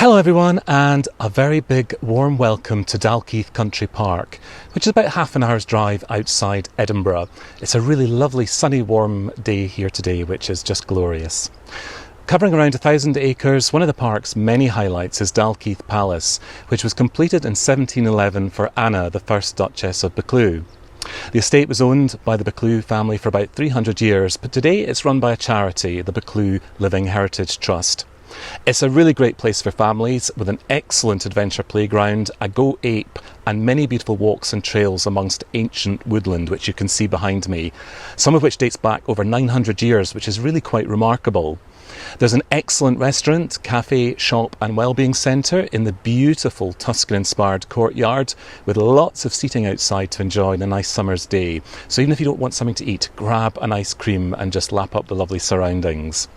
Hello everyone, and a very big warm welcome to Dalkeith Country Park, which is about half an hour's drive outside Edinburgh. It's a really lovely sunny warm day here today, which is just glorious. Covering around 1,000 acres, one of the park's many highlights is Dalkeith Palace, which was completed in 1711 for Anna, the first Duchess of Buccleuch. The estate was owned by the Buccleuch family for about 300 years, but today it's run by a charity, the Buccleuch Living Heritage Trust. It's a really great place for families with an excellent adventure playground, a go ape and many beautiful walks and trails amongst ancient woodland, which you can see behind me, some of which dates back over 900 years, which is really quite remarkable. There's an excellent restaurant, cafe, shop and wellbeing centre in the beautiful Tuscan-inspired courtyard with lots of seating outside to enjoy on a nice summer's day. So even if you don't want something to eat, grab an ice cream and just lap up the lovely surroundings.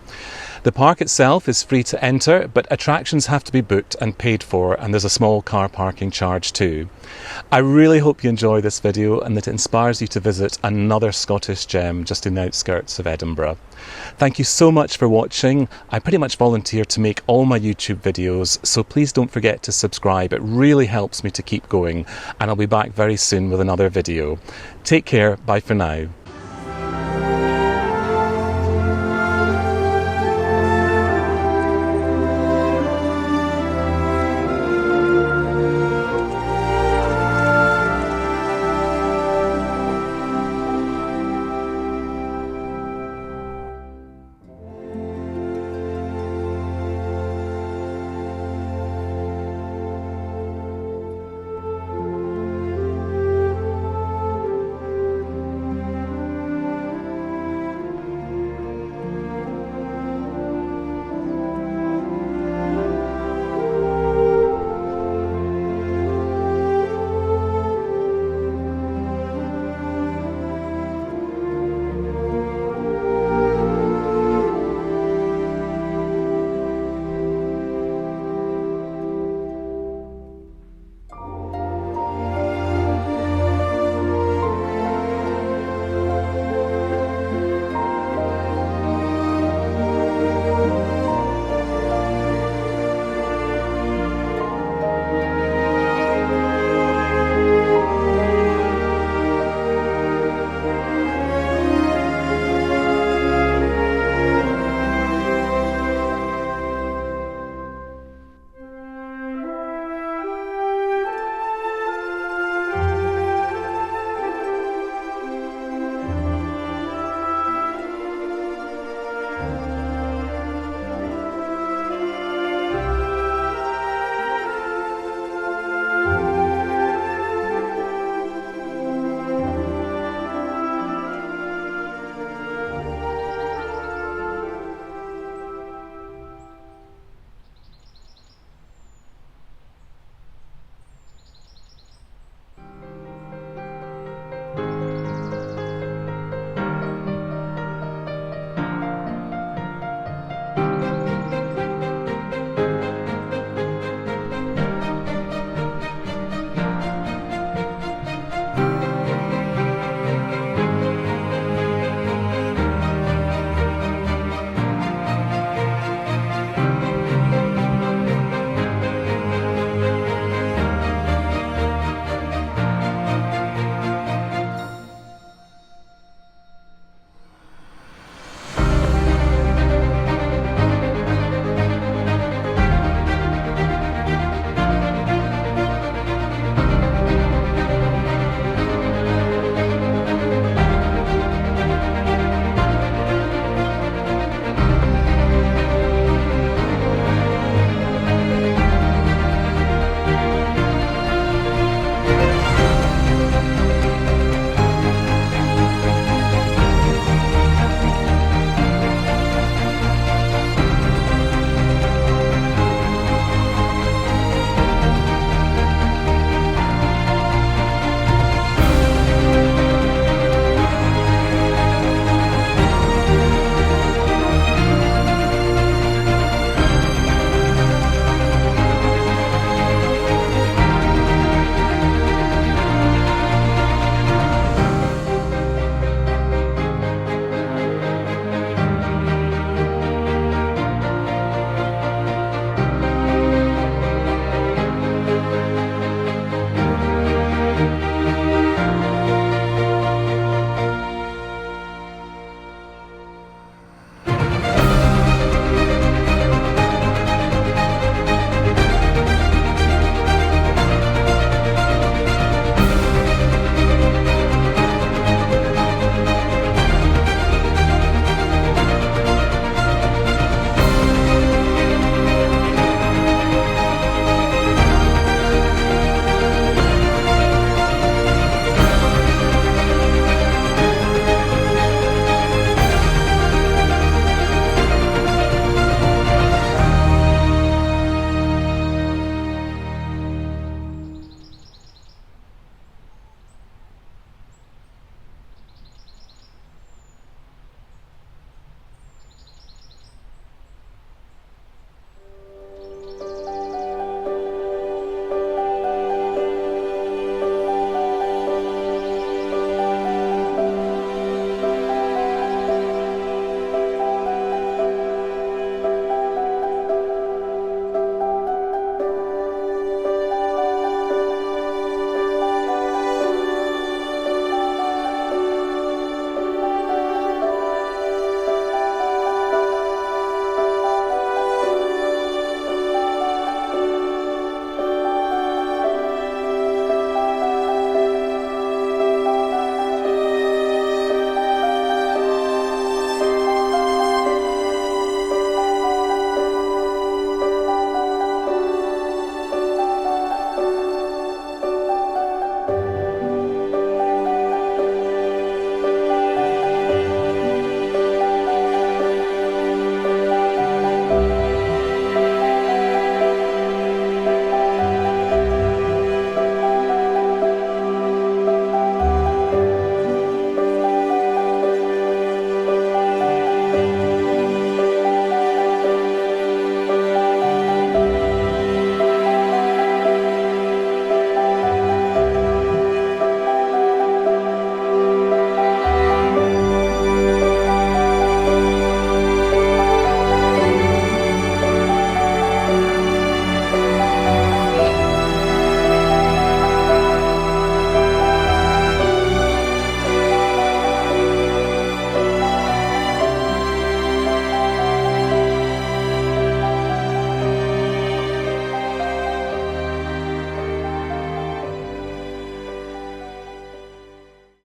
The park itself is free to enter, but attractions have to be booked and paid for, and there's a small car parking charge too. I really hope you enjoy this video and that it inspires you to visit another Scottish gem just in the outskirts of Edinburgh. Thank you so much for watching. I pretty much volunteer to make all my YouTube videos, so please don't forget to subscribe. It really helps me to keep going, and I'll be back very soon with another video. Take care, bye for now.